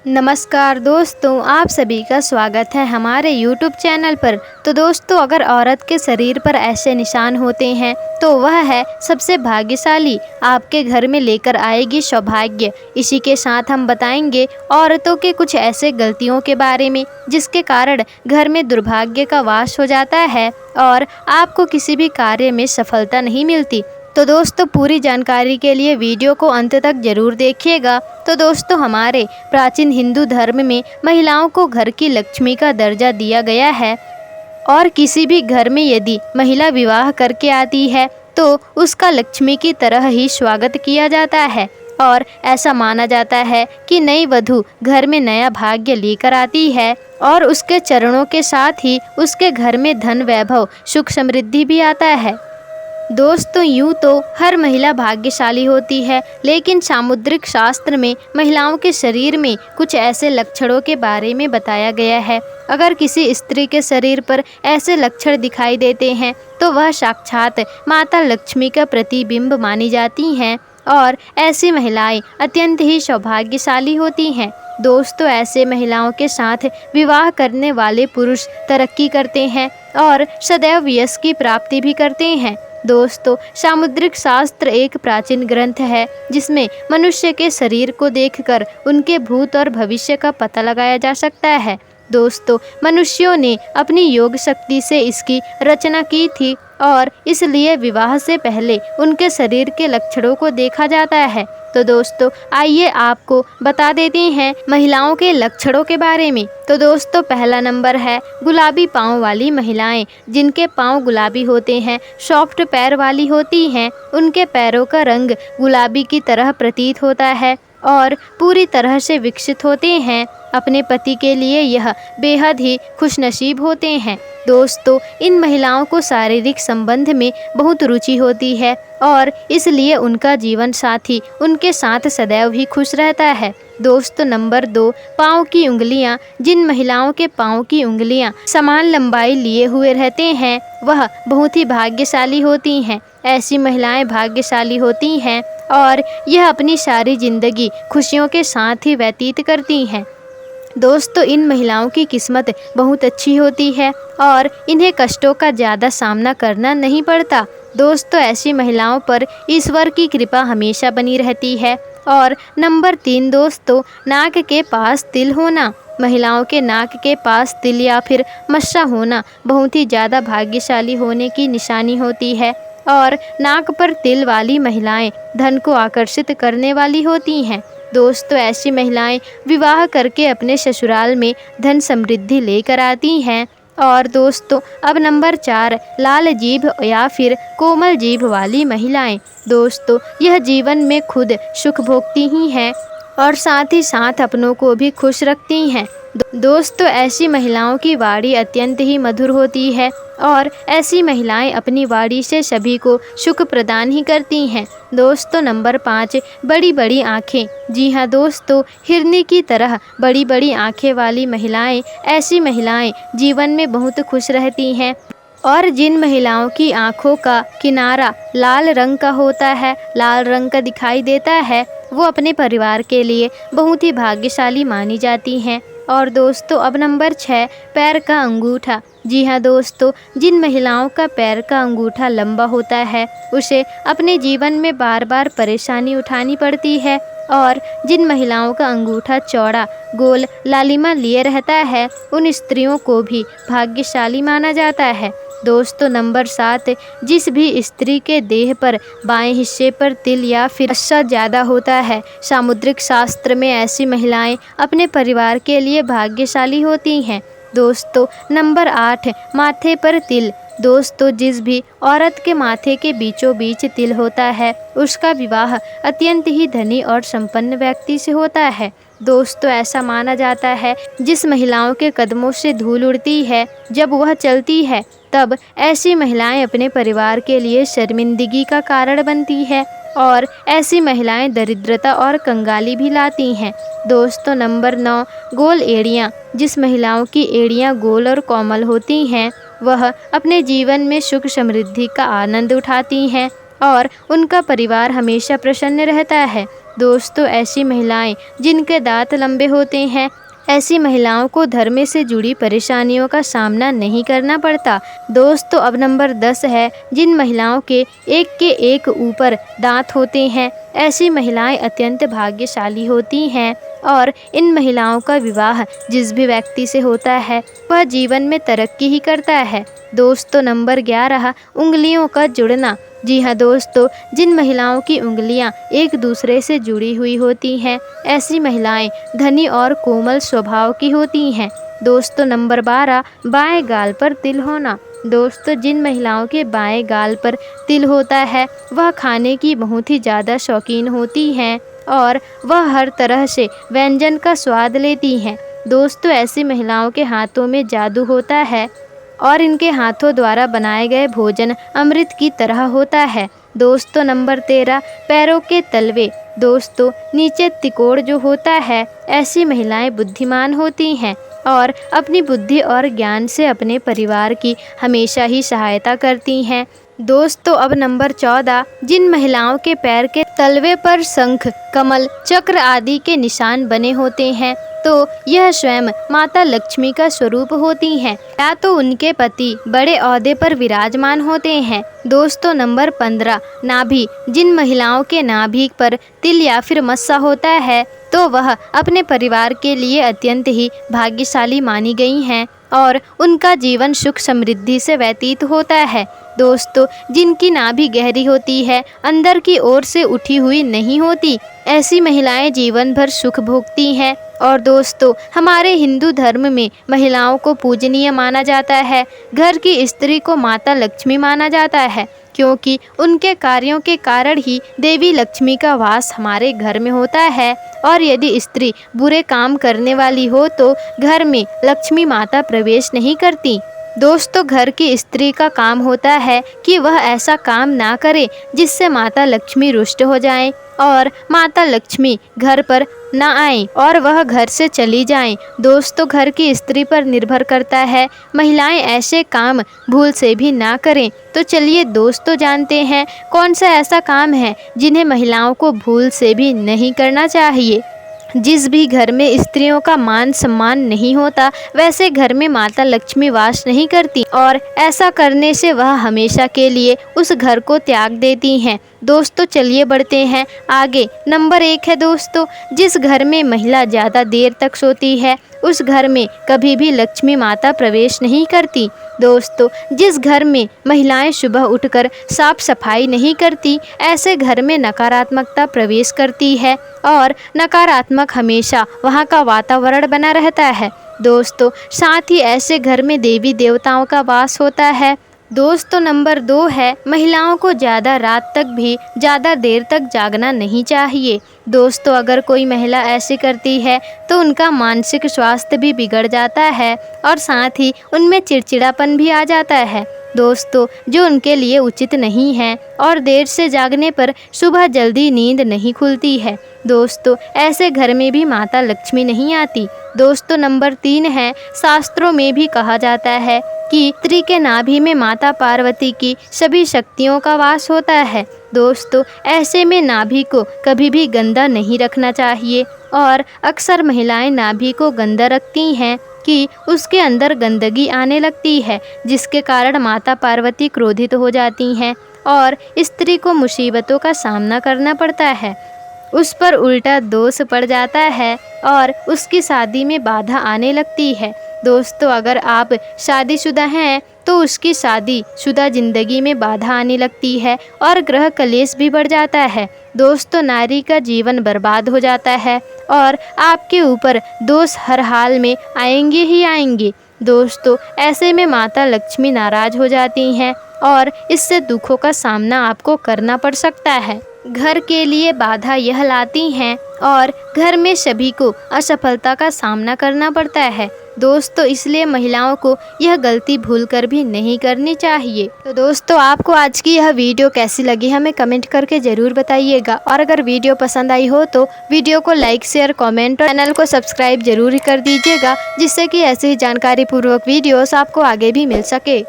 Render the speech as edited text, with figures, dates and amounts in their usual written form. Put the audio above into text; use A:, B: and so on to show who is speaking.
A: नमस्कार दोस्तों, आप सभी का स्वागत है हमारे YouTube चैनल पर। तो दोस्तों, अगर औरत के शरीर पर ऐसे निशान होते हैं तो वह है सबसे भाग्यशाली, आपके घर में लेकर आएगी सौभाग्य। इसी के साथ हम बताएंगे औरतों के कुछ ऐसे गलतियों के बारे में जिसके कारण घर में दुर्भाग्य का वास हो जाता है और आपको किसी भी कार्य में सफलता नहीं मिलती। तो दोस्तों, पूरी जानकारी के लिए वीडियो को अंत तक जरूर देखिएगा। तो दोस्तों, हमारे प्राचीन हिंदू धर्म में महिलाओं को घर की लक्ष्मी का दर्जा दिया गया है और किसी भी घर में यदि महिला विवाह करके आती है तो उसका लक्ष्मी की तरह ही स्वागत किया जाता है और ऐसा माना जाता है कि नई वधू घर में नया भाग्य लेकर आती है और उसके चरणों के साथ ही उसके घर में धन वैभव सुख समृद्धि भी आता है। दोस्तों, यूँ तो हर महिला भाग्यशाली होती है, लेकिन सामुद्रिक शास्त्र में महिलाओं के शरीर में कुछ ऐसे लक्षणों के बारे में बताया गया है। अगर किसी स्त्री के शरीर पर ऐसे लक्षण दिखाई देते हैं तो वह साक्षात माता लक्ष्मी का प्रतिबिंब मानी जाती हैं और ऐसी महिलाएं अत्यंत ही सौभाग्यशाली होती हैं। दोस्तों, ऐसे महिलाओं के साथ विवाह करने वाले पुरुष तरक्की करते हैं और सदैव यश की प्राप्ति भी करते हैं। दोस्तों, सामुद्रिक शास्त्र एक प्राचीन ग्रंथ है जिसमें मनुष्य के शरीर को देखकर उनके भूत और भविष्य का पता लगाया जा सकता है। दोस्तों, मनुष्यों ने अपनी योग शक्ति से इसकी रचना की थी और इसलिए विवाह से पहले उनके शरीर के लक्षणों को देखा जाता है। तो दोस्तों, आइए आपको बता देते हैं महिलाओं के लक्षणों के बारे में। तो दोस्तों, पहला नंबर है गुलाबी पाँव वाली महिलाएं। जिनके पाँव गुलाबी होते हैं, सॉफ्ट पैर वाली होती हैं, उनके पैरों का रंग गुलाबी की तरह प्रतीत होता है और पूरी तरह से विकसित होते हैं। अपने पति के लिए यह बेहद ही खुशनसीब होते हैं। दोस्तों, इन महिलाओं को शारीरिक संबंध में बहुत रुचि होती है और इसलिए उनका जीवन साथी उनके साथ सदैव ही खुश रहता है। दोस्तों, नंबर 2, पाँव की उंगलियां। जिन महिलाओं के पाँव की उंगलियां समान लंबाई लिए हुए रहते हैं वह बहुत ही भाग्यशाली होती हैं। ऐसी महिलाएं भाग्यशाली होती हैं और यह अपनी सारी जिंदगी खुशियों के साथ ही व्यतीत करती हैं। दोस्तों, इन महिलाओं की किस्मत बहुत अच्छी होती है और इन्हें कष्टों का ज़्यादा सामना करना नहीं पड़ता। दोस्तों, ऐसी महिलाओं पर ईश्वर की कृपा हमेशा बनी रहती है। और नंबर 3 दोस्तों, नाक के पास तिल होना। महिलाओं के नाक के पास तिल या फिर मस्सा होना बहुत ही ज़्यादा भाग्यशाली होने की निशानी होती है और नाक पर तिल वाली महिलाएं धन को आकर्षित करने वाली होती हैं। दोस्तों, ऐसी महिलाएं विवाह करके अपने ससुराल में धन समृद्धि लेकर आती हैं। और दोस्तों, अब नंबर 4, लाल जीभ या फिर कोमल जीभ वाली महिलाएं। दोस्तों, यह जीवन में खुद सुख भोगती ही हैं और साथ ही साथ अपनों को भी खुश रखती हैं। दोस्तों, ऐसी महिलाओं की वाणी अत्यंत ही मधुर होती है और ऐसी महिलाएं अपनी वाणी से सभी को सुख प्रदान ही करती हैं। दोस्तों, नंबर 5, बड़ी बड़ी आँखें। जी हाँ दोस्तों, हिरनी की तरह बड़ी बड़ी आँखें वाली महिलाएं, ऐसी महिलाएं जीवन में बहुत खुश रहती हैं और जिन महिलाओं की आँखों का किनारा लाल रंग का होता है, लाल रंग का दिखाई देता है, वो अपने परिवार के लिए बहुत ही भाग्यशाली मानी जाती हैं। और दोस्तों, अब नंबर 6, पैर का अंगूठा। जी हाँ दोस्तों, जिन महिलाओं का पैर का अंगूठा लंबा होता है उसे अपने जीवन में बार बार परेशानी उठानी पड़ती है और जिन महिलाओं का अंगूठा चौड़ा गोल लालिमा लिए रहता है उन स्त्रियों को भी भाग्यशाली माना जाता है। दोस्तों, नंबर 7, जिस भी स्त्री के देह पर बाएं हिस्से पर तिल या फिर मस्सा ज़्यादा होता है, सामुद्रिक शास्त्र में ऐसी महिलाएं अपने परिवार के लिए भाग्यशाली होती हैं। दोस्तों, नंबर 8, माथे पर तिल। दोस्तों, जिस भी औरत के माथे के बीचों बीच तिल होता है उसका विवाह अत्यंत ही धनी और संपन्न व्यक्ति से होता है। दोस्तों, ऐसा माना जाता है जिस महिलाओं के कदमों से धूल उड़ती है जब वह चलती है तब ऐसी महिलाएं अपने परिवार के लिए शर्मिंदगी का कारण बनती है और ऐसी महिलाएं दरिद्रता और कंगाली भी लाती हैं। दोस्तों, नंबर 9, गोल एड़ियाँ। जिस महिलाओं की एड़ियाँ गोल और कोमल होती हैं वह अपने जीवन में सुख समृद्धि का आनंद उठाती हैं और उनका परिवार हमेशा प्रसन्न रहता है। दोस्तों ऐसी महिलाएं जिनके दांत लंबे होते हैं, ऐसी महिलाओं को धर्म से जुड़ी परेशानियों का सामना नहीं करना पड़ता। दोस्तों अब नंबर 10 है जिन महिलाओं के एक ऊपर दांत होते हैं, ऐसी महिलाएं अत्यंत भाग्यशाली होती हैं और इन महिलाओं का विवाह जिस भी व्यक्ति से होता है वह जीवन में तरक्की ही करता है। दोस्तों नंबर 11 उंगलियों का जुड़ना। जी हाँ दोस्तों, जिन महिलाओं की उंगलियां एक दूसरे से जुड़ी हुई होती हैं, ऐसी महिलाएं धनी और कोमल स्वभाव की होती हैं। दोस्तों नंबर 12 बाएं गाल पर तिल होना। दोस्तों जिन महिलाओं के बाएं गाल पर तिल होता है वह खाने की बहुत ही ज़्यादा शौकीन होती हैं और वह हर तरह से व्यंजन का स्वाद लेती हैं। दोस्तों ऐसी महिलाओं के हाथों में जादू होता है और इनके हाथों द्वारा बनाए गए भोजन अमृत की तरह होता है। दोस्तों नंबर 13 पैरों के तलवे। दोस्तों नीचे तिकोड़ जो होता है, ऐसी महिलाएं बुद्धिमान होती हैं और अपनी बुद्धि और ज्ञान से अपने परिवार की हमेशा ही सहायता करती हैं। दोस्तों अब नंबर 14 जिन महिलाओं के पैर के तलवे पर शंख, कमल, चक्र आदि के निशान बने होते हैं तो यह स्वयं माता लक्ष्मी का स्वरूप होती हैं या तो उनके पति बड़े ओहदे पर विराजमान होते हैं। दोस्तों नंबर 15 नाभि। जिन महिलाओं के नाभि पर तिल या फिर मस्सा होता है तो वह अपने परिवार के लिए अत्यंत ही भाग्यशाली मानी गई हैं और उनका जीवन सुख समृद्धि से व्यतीत होता है। दोस्तों जिनकी नाभि गहरी होती है, अंदर की ओर से उठी हुई नहीं होती, ऐसी महिलाएं जीवन भर सुख भोगती हैं। और दोस्तों हमारे हिंदू धर्म में महिलाओं को पूजनीय माना जाता है। घर की स्त्री को माता लक्ष्मी माना जाता है क्योंकि उनके कार्यों के कारण ही देवी लक्ष्मी का वास हमारे घर में होता है और यदि स्त्री बुरे काम करने वाली हो तो घर में लक्ष्मी माता प्रवेश नहीं करती। दोस्तों घर की स्त्री का काम होता है कि वह ऐसा काम ना करे जिससे माता लक्ष्मी रुष्ट हो जाएं और माता लक्ष्मी घर पर ना आए और वह घर से चली जाएं। दोस्तों घर की स्त्री पर निर्भर करता है, महिलाएं ऐसे काम भूल से भी ना करें। तो चलिए दोस्तों जानते हैं कौन सा ऐसा काम है जिन्हें महिलाओं को भूल से भी नहीं करना चाहिए। जिस भी घर में स्त्रियों का मान सम्मान नहीं होता वैसे घर में माता लक्ष्मी वास नहीं करती और ऐसा करने से वह हमेशा के लिए उस घर को त्याग देती हैं। दोस्तों चलिए बढ़ते हैं आगे। नंबर 1 है दोस्तों जिस घर में महिला ज़्यादा देर तक सोती है उस घर में कभी भी लक्ष्मी माता प्रवेश नहीं करती। दोस्तों जिस घर में महिलाएं सुबह उठकर साफ सफाई नहीं करती ऐसे घर में नकारात्मकता प्रवेश करती है और नकारात्मक हमेशा वहां का वातावरण बना रहता है। दोस्तों साथ ही ऐसे घर में देवी देवताओं का वास होता है। दोस्तों नंबर 2 है महिलाओं को ज़्यादा रात तक भी ज़्यादा देर तक जागना नहीं चाहिए। दोस्तों अगर कोई महिला ऐसी करती है तो उनका मानसिक स्वास्थ्य भी बिगड़ जाता है और साथ ही उनमें चिड़चिड़ापन भी आ जाता है। दोस्तों जो उनके लिए उचित नहीं है और देर से जागने पर सुबह जल्दी नींद नहीं खुलती है। दोस्तों ऐसे घर में भी माता लक्ष्मी नहीं आती। दोस्तों नंबर 3 है शास्त्रों में भी कहा जाता है कि स्त्री के नाभि में माता पार्वती की सभी शक्तियों का वास होता है। दोस्तों ऐसे में नाभि को कभी भी गंदा नहीं रखना चाहिए और अक्सर महिलाएं नाभि को गंदा रखती हैं कि उसके अंदर गंदगी आने लगती है जिसके कारण माता पार्वती क्रोधित हो जाती हैं और स्त्री को मुसीबतों का सामना करना पड़ता है, उस पर उल्टा दोष पड़ जाता है और उसकी शादी में बाधा आने लगती है। दोस्तों अगर आप शादीशुदा हैं तो उसकी शादीशुदा जिंदगी में बाधा आने लगती है और ग्रह कलेश भी बढ़ जाता है। दोस्तों नारी का जीवन बर्बाद हो जाता है और आपके ऊपर दोष हर हाल में आएंगे ही आएंगे। दोस्तों ऐसे में माता लक्ष्मी नाराज हो जाती हैं और इससे दुखों का सामना आपको करना पड़ सकता है। घर के लिए बाधा यह लाती हैं और घर में सभी को असफलता का सामना करना पड़ता है। दोस्तों इसलिए महिलाओं को यह गलती भूलकर भी नहीं करनी चाहिए। तो दोस्तों आपको आज की यह वीडियो कैसी लगी हमें कमेंट करके ज़रूर बताइएगा और अगर वीडियो पसंद आई हो तो वीडियो को लाइक शेयर कमेंट और चैनल को सब्सक्राइब जरूर कर दीजिएगा जिससे कि ऐसे ही जानकारी पूर्वक वीडियोस आपको आगे भी मिल सके।